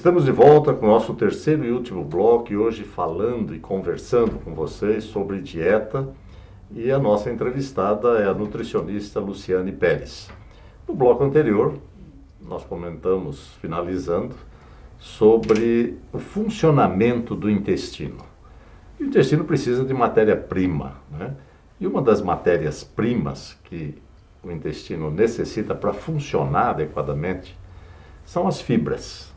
Estamos de volta com o nosso terceiro e último bloco e hoje falando e conversando com vocês sobre dieta e a nossa entrevistada é a nutricionista Luciane Pérez. No bloco anterior, nós comentamos, finalizando, sobre o funcionamento do intestino. O intestino precisa de matéria-prima, né? E uma das matérias-primas que o intestino necessita para funcionar adequadamente são as fibras.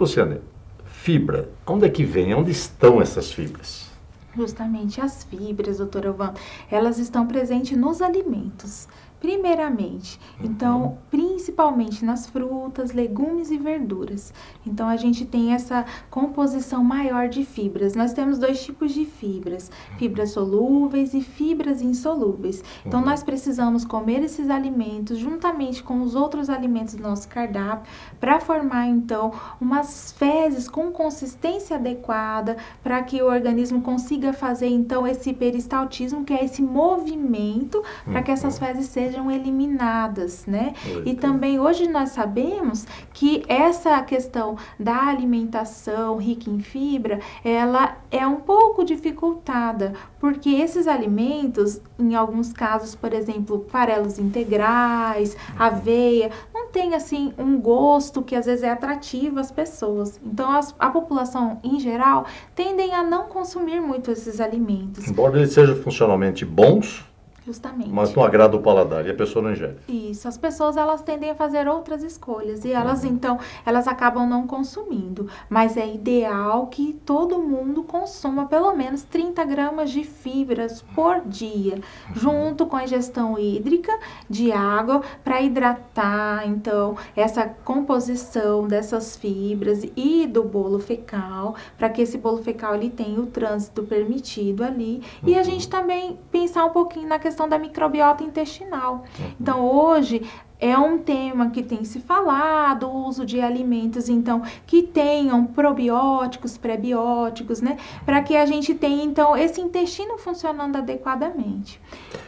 Luciane, fibra, onde é que vem? Onde estão essas fibras? Justamente as fibras, doutora Van, elas estão presentes nos alimentos, primeiramente. Então, principalmente nas frutas, legumes e verduras. Então, a gente tem essa composição maior de fibras. Nós temos dois tipos de fibras, fibras solúveis e fibras insolúveis. Então, nós precisamos comer esses alimentos juntamente com os outros alimentos do nosso cardápio para formar, então, umas fezes com consistência adequada para que o organismo consiga fazer, então, esse peristaltismo, que é esse movimento para que essas fezes sejam eliminadas, né? E também hoje nós sabemos que essa questão da alimentação rica em fibra, ela é um pouco dificultada, porque esses alimentos, em alguns casos, por exemplo, farelos integrais, aveia, não tem assim um gosto que às vezes é atrativo às pessoas. Então a população em geral tendem a não consumir muito esses alimentos. Embora eles sejam funcionalmente bons, justamente, mas não agrada o paladar e a pessoa não ingere. Isso, as pessoas elas tendem a fazer outras escolhas e elas então, elas acabam não consumindo, mas é ideal que todo mundo consuma pelo menos 30 gramas de fibras por dia, junto com a ingestão hídrica de água para hidratar então essa composição dessas fibras e do bolo fecal, para que esse bolo fecal ele tenha o trânsito permitido ali e a gente também pensar um pouquinho na questão da microbiota intestinal. Então, hoje é um tema que tem se falado, o uso de alimentos, então, que tenham probióticos, prebióticos, né? Para que a gente tenha, então, esse intestino funcionando adequadamente.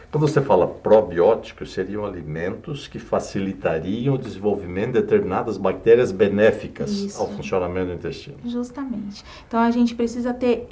Quando você fala probióticos, seriam alimentos que facilitariam o desenvolvimento de determinadas bactérias benéficas ao funcionamento do intestino. Justamente. Então, a gente precisa ter,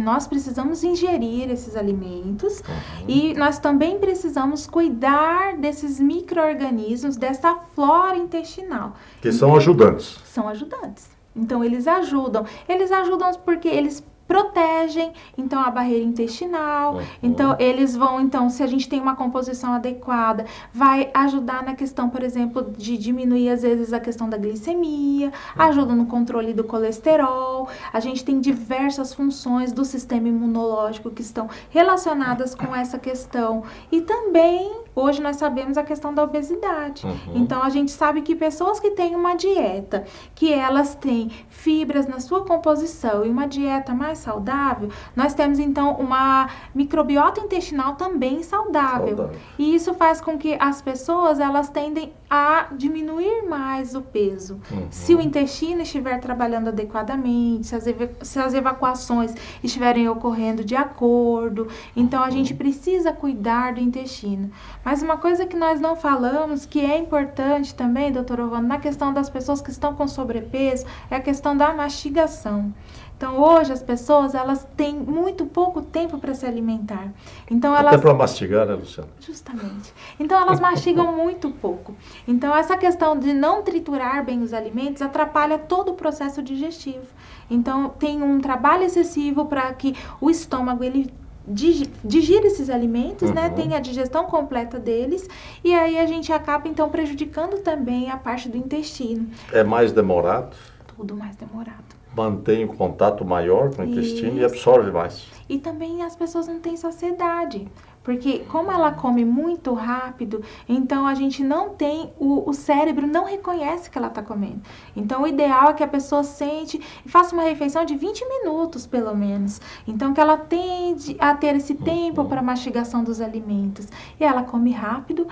nós precisamos ingerir esses alimentos e nós também precisamos cuidar desses micro-organismos, dessa flora intestinal. Que são ajudantes. São ajudantes. Então, eles ajudam. Eles ajudam porque eles protegem, então, a barreira intestinal. Então, eles vão, então, se a gente tem uma composição adequada, vai ajudar na questão, por exemplo, de diminuir, às vezes, a questão da glicemia, ajuda no controle do colesterol. A gente tem diversas funções do sistema imunológico que estão relacionadas com essa questão. E também, hoje, nós sabemos a questão da obesidade. Então, a gente sabe que pessoas que têm uma dieta, que elas têm fibras na sua composição e uma dieta mais saudável, nós temos então uma microbiota intestinal também saudável. E isso faz com que as pessoas elas tendem a diminuir mais o peso. Se o intestino estiver trabalhando adequadamente, se as evacuações estiverem ocorrendo de acordo, então a gente precisa cuidar do intestino. Mas uma coisa que nós não falamos, que é importante também, doutora Ovana, na questão das pessoas que estão com sobrepeso, é a questão da mastigação. Então, hoje, as pessoas, elas têm muito pouco tempo para se alimentar. Então, até para mastigar, né, Luciana? Justamente. Então, elas mastigam muito pouco. Então, essa questão de não triturar bem os alimentos atrapalha todo o processo digestivo. Então, tem um trabalho excessivo para que o estômago, ele digira esses alimentos, né? Tem a digestão completa deles. E aí, a gente acaba, então, prejudicando também a parte do intestino. É mais demorado? Tudo mais demorado. Mantém o contato maior com o intestino e absorve mais. E também as pessoas não têm saciedade. Porque como ela come muito rápido, então a gente não tem, o cérebro não reconhece que ela está comendo. Então o ideal é que a pessoa sente e faça uma refeição de 20 minutos pelo menos. Então que ela tende a ter esse tempo para mastigação dos alimentos. E ela come rápido,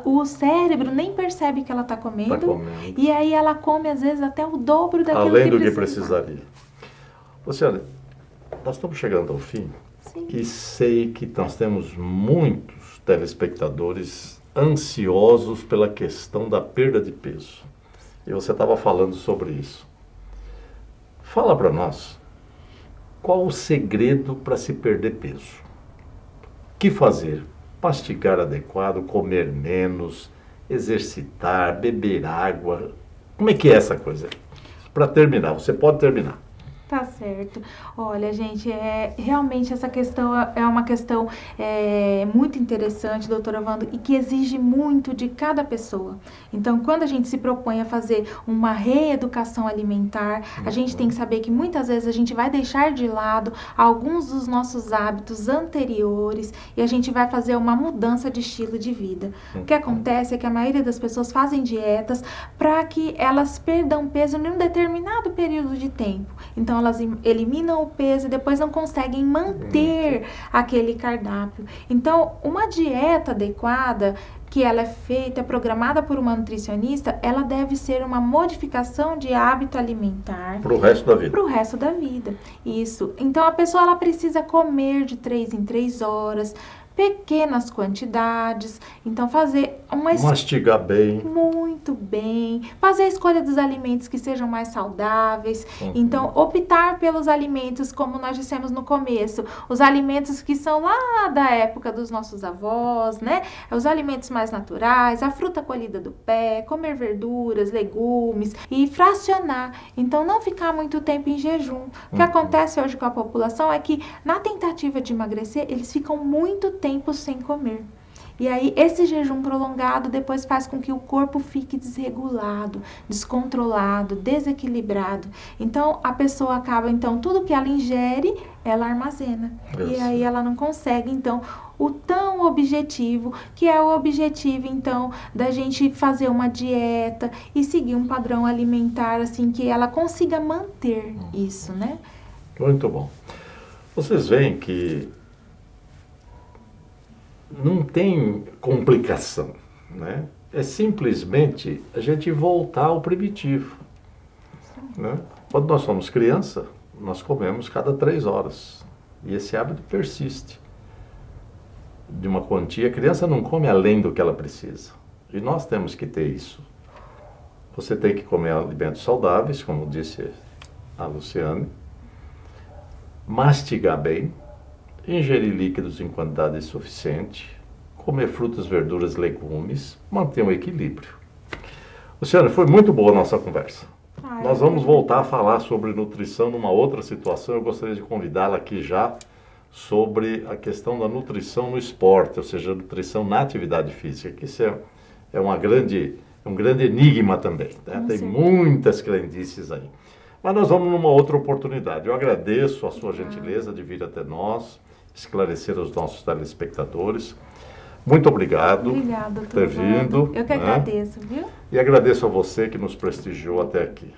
o cérebro nem percebe que ela está comendo. E aí ela come às vezes até o dobro daquilo além do que precisaria. Luciana, nós estamos chegando ao fim. Sim. E sei que nós temos muitos telespectadores ansiosos pela questão da perda de peso. E você estava falando sobre isso. Fala para nós, qual o segredo para se perder peso? O que fazer? Mastigar adequado, comer menos, exercitar, beber água. Como é que é essa coisa? Para terminar, você pode terminar. Tá certo. Olha, gente, realmente essa questão é uma questão muito interessante, doutora Wanda, e que exige muito de cada pessoa. Então, quando a gente se propõe a fazer uma reeducação alimentar, a gente tem que saber que muitas vezes a gente vai deixar de lado alguns dos nossos hábitos anteriores e a gente vai fazer uma mudança de estilo de vida. O que acontece é que a maioria das pessoas fazem dietas para que elas perdam peso em um determinado período de tempo. Então, elas eliminam o peso e depois não conseguem manter aquele cardápio. Então, uma dieta adequada, que ela é feita, programada por uma nutricionista, ela deve ser uma modificação de hábito alimentar. Para o resto da vida. Para o resto da vida, isso. Então, a pessoa ela precisa comer de 3 em 3 horas, pequenas quantidades, então fazer uma mastigar bem. Muito bem. Fazer a escolha dos alimentos que sejam mais saudáveis. Então, optar pelos alimentos, como nós dissemos no começo, os alimentos que são lá da época dos nossos avós, né? Os alimentos mais naturais, a fruta colhida do pé, comer verduras, legumes e fracionar. Então, não ficar muito tempo em jejum. O que acontece hoje com a população é que, na tentativa de emagrecer, eles ficam muito tempo sem comer. E aí, esse jejum prolongado depois faz com que o corpo fique desregulado, descontrolado, desequilibrado. Então, a pessoa acaba, então, tudo que ela ingere, ela armazena. E aí, ela não consegue, então, o tão objetivo, que é o objetivo, então, da gente fazer uma dieta e seguir um padrão alimentar, assim, que ela consiga manter isso, né? Muito bom. Vocês veem que não tem complicação, né? É simplesmente a gente voltar ao primitivo, né? Quando nós somos criança, nós comemos cada 3 horas. E esse hábito persiste. De uma quantia, a criança não come além do que ela precisa. E nós temos que ter isso. Você tem que comer alimentos saudáveis, como disse a Luciane, mastigar bem, ingerir líquidos em quantidade suficiente, comer frutas, verduras, legumes, manter um equilíbrio. Luciana, foi muito boa a nossa conversa. Nós vamos voltar a falar sobre nutrição numa outra situação. Eu gostaria de convidá-la aqui já sobre a questão da nutrição no esporte, ou seja, nutrição na atividade física, que isso é um grande enigma também, né? Tem muitas crendices aí. Mas nós vamos numa outra oportunidade. Eu agradeço a sua gentileza de vir até nós, esclarecer aos nossos telespectadores. Muito obrigado por ter vindo. Eu que agradeço, viu? E agradeço a você que nos prestigiou até aqui.